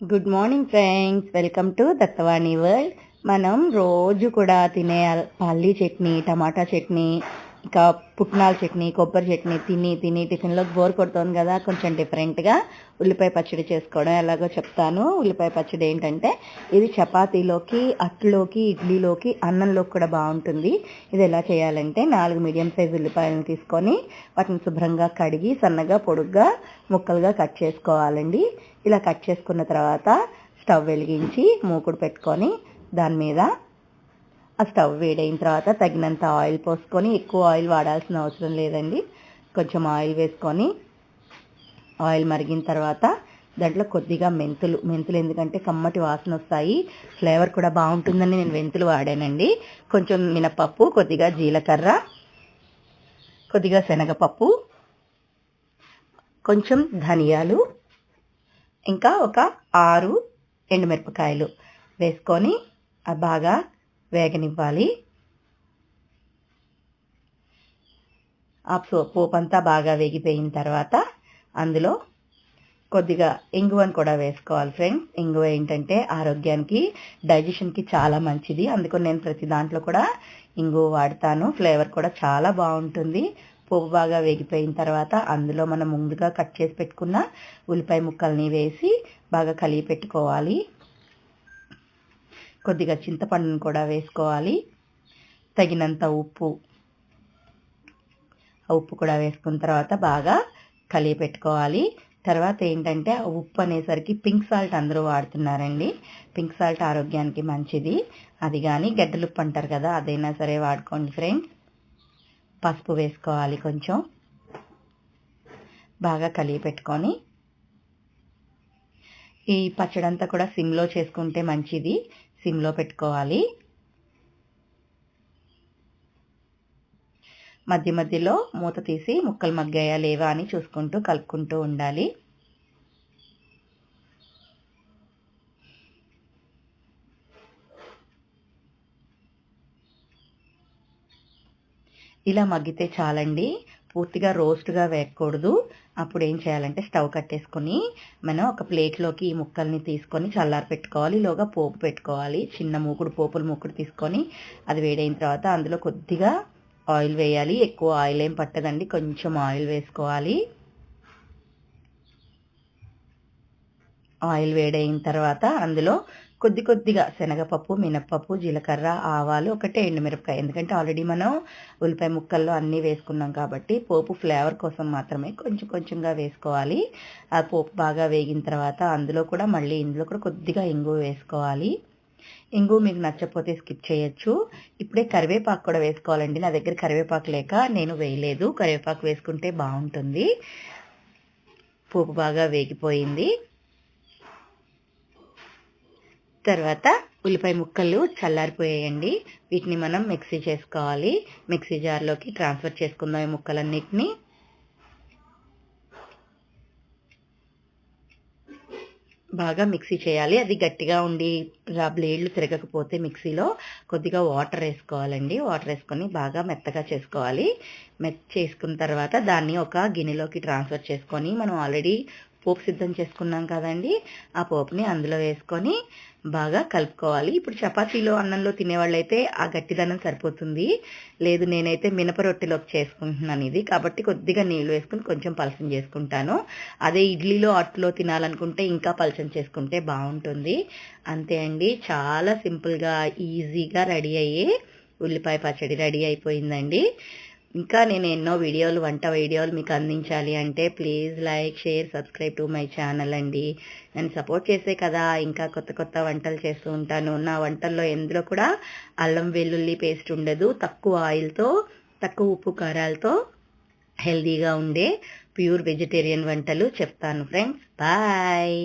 Good morning friends, welcome to Dattavani world. మనం రోజు కూడా తినే పల్లీ చట్నీ, టమాటా చట్నీ, ఇంకా పుట్నాల చట్నీ, కొబ్బరి చట్నీ తిని తిని టిఫిన్లోకి బోర్ కొడుతుంది కదా. కొంచెం డిఫరెంట్గా ఉల్లిపాయ పచ్చడి చేసుకోవడం ఎలాగో చెప్తాను. ఉల్లిపాయ పచ్చడి ఏంటంటే ఇది చపాతీలోకి, అట్లోకి, ఇడ్లీలోకి, అన్నంలోకి కూడా బాగుంటుంది. ఇది ఎలా చేయాలంటే 4 మీడియం సైజు ఉల్లిపాయలను తీసుకొని వాటిని శుభ్రంగా కడిగి సన్నగా పొడుగ్గా ముక్కలుగా కట్ చేసుకోవాలండి. ఇలా కట్ చేసుకున్న తర్వాత స్టవ్ వెలిగించి మూకుడు పెట్టుకొని దాని మీద ఆ స్టవ్ వేడైన తర్వాత తగినంత ఆయిల్ పోసుకొని, ఎక్కువ ఆయిల్ వాడాల్సిన అవసరం లేదండి. కొంచెం ఆయిల్ వేసుకొని ఆయిల్ మరిగిన తర్వాత దాంట్లో కొద్దిగా మెంతులు ఎందుకంటే కమ్మటి వాసన వస్తాయి, ఫ్లేవర్ కూడా బాగుంటుందని నేను మెంతులు వాడానండి. కొంచెం మినపప్పు, కొద్దిగా జీలకర్ర, కొద్దిగా శనగపప్పు, కొంచెం ధనియాలు, ఇంకా ఒక 6 ఎండుమిరపకాయలు వేసుకొని బాగా వేగనివ్వాలి. ఆ పోపు అంతా బాగా వేగిపోయిన తర్వాత అందులో కొద్దిగా ఇంగువను కూడా వేసుకోవాలి ఫ్రెండ్స్. ఇంగువ ఏంటంటే ఆరోగ్యానికి, డైజెషన్కి చాలా మంచిది. అందుకని నేను ప్రతి దాంట్లో కూడా ఇంగువ వాడతాను. ఫ్లేవర్ కూడా చాలా బాగుంటుంది. పోపు బాగా వేగిపోయిన తర్వాత అందులో మనం ముందుగా కట్ చేసి పెట్టుకున్న ఉల్లిపాయ ముక్కల్ని వేసి బాగా కలిపి పెట్టుకోవాలి. కొద్దిగా చింతపండును కూడా వేసుకోవాలి. తగినంత ఉప్పు కూడా వేసుకున్న తర్వాత బాగా కలిపి పెట్టుకోవాలి. తర్వాత ఏంటంటే ఆ ఉప్పు అనేసరికి పింక్ సాల్ట్ అందరూ వాడుతున్నారండి. పింక్ సాల్ట్ ఆరోగ్యానికి మంచిది. అది కానీ గడ్డలుప్పు అంటారు కదా, అదైనా సరే వాడుకోండి ఫ్రెండ్స్. పసుపు వేసుకోవాలి. కొంచెం బాగా కలిపి పెట్టుకొని ఈ పచ్చడంతా కూడా సిమ్లో చేసుకుంటే మంచిది. సిమ్లో పెట్టుకోవాలి. మధ్య మధ్యలో మూత తీసి ముక్కలు మగ్గాయా లేవా అని చూసుకుంటూ కలుపుకుంటూ ఉండాలి. ఇలా మగ్గితే చాలండి, పూర్తిగా రోస్ట్గా వేయకూడదు. అప్పుడు ఏం చేయాలంటే స్టవ్ కట్టేసుకొని మనం ఒక ప్లేట్లోకి ఈ ముక్కల్ని తీసుకొని చల్లారి పెట్టుకోవాలి. ఈలోగా పోపు పెట్టుకోవాలి. చిన్న పోపుల మూకుడు తీసుకొని అది వేడైన తర్వాత అందులో కొద్దిగా ఆయిల్ వేయాలి. ఎక్కువ ఆయిల్ ఏం పట్టదండి, కొంచెం ఆయిల్ వేసుకోవాలి. ఆయిల్ వేడైన తర్వాత అందులో కొద్దిగా శనగపప్పు, మినప్పప్పు, జీలకర్ర, ఆవాలు, ఒకటే ఎండుమిరపకాయ. ఎందుకంటే ఆల్రెడీ మనం ఉల్లిపాయ ముక్కల్లో అన్నీ వేసుకున్నాం కాబట్టి పోపు ఫ్లేవర్ కోసం మాత్రమే కొంచెంగా వేసుకోవాలి. ఆ పోపు బాగా వేగిన తర్వాత ఇందులో కూడా కొద్దిగా ఇంగువ వేసుకోవాలి. ఇంగువ మీకు నచ్చకపోతే స్కిప్ చేయొచ్చు. ఇప్పుడే కరివేపాకు కూడా వేసుకోవాలండి. నా దగ్గర కరివేపాకు లేక నేను వేయలేదు. కరివేపాకు వేసుకుంటే బాగుంటుంది. పోపు బాగా వేగిపోయింది. తర్వాత ఉల్లిపాయ ముక్కలు చల్లారిపోయాయండి. వీటిని మనం మిక్సీ చేసుకోవాలి. మిక్సీ జార్లోకి ట్రాన్స్ఫర్ చేసుకుందాం ఈ ముక్కలన్నిటిని. బాగా మిక్సీ చేయాలి. అది గట్టిగా ఉండి బ్లేడ్లు తిరగకపోతే మిక్సీలో కొద్దిగా వాటర్ వేసుకోవాలండి. వాటర్ వేసుకొని బాగా మెత్తగా చేసుకోవాలి. చేసుకున్న తర్వాత దాన్ని ఒక గిన్నెలోకి ట్రాన్స్ఫర్ చేసుకొని మనం ఆల్రెడీ పోపు సిద్ధం చేసుకున్నాం కదండి, ఆ పోపుని అందులో వేసుకొని బాగా కలుపుకోవాలి. ఇప్పుడు చపాతీలో, అన్నంలో తినేవాళ్ళైతే ఆ గట్టిదనం సరిపోతుంది. లేదు, నేనైతే మినప రొట్టెలోకి చేసుకుంటున్నాను ఇది కాబట్టి కొద్దిగా నీళ్ళు వేసుకుని కొంచెం పలచం చేసుకుంటాను. అదే ఇడ్లీలో, అట్లో తినాలనుకుంటే ఇంకా పలచం చేసుకుంటే బాగుంటుంది. అంతే అండి, చాలా సింపుల్గా ఈజీగా రెడీ అయ్యే ఉల్లిపాయ పచ్చడి రెడీ అయిపోయిందండి. ఇంకా నేను ఎన్నో వంట వీడియోలు మీకు అందించాలి అంటే please like, share, subscribe to my channel అండి. నన్ను సపోర్ట్ చేసే కదా ఇంకా కొత్త వంటలు చేస్తూ ఉంటాను. నా వంటల్లో ఎందులో కూడా అల్లం వెల్లుల్లి పేస్ట్ ఉండదు. తక్కువ ఆయిల్తో, తక్కువ ఉప్పు కారాలతో హెల్దీగా ఉండే ప్యూర్ వెజిటేరియన్ వంటలు చెప్తాను ఫ్రెండ్స్. బాయ్.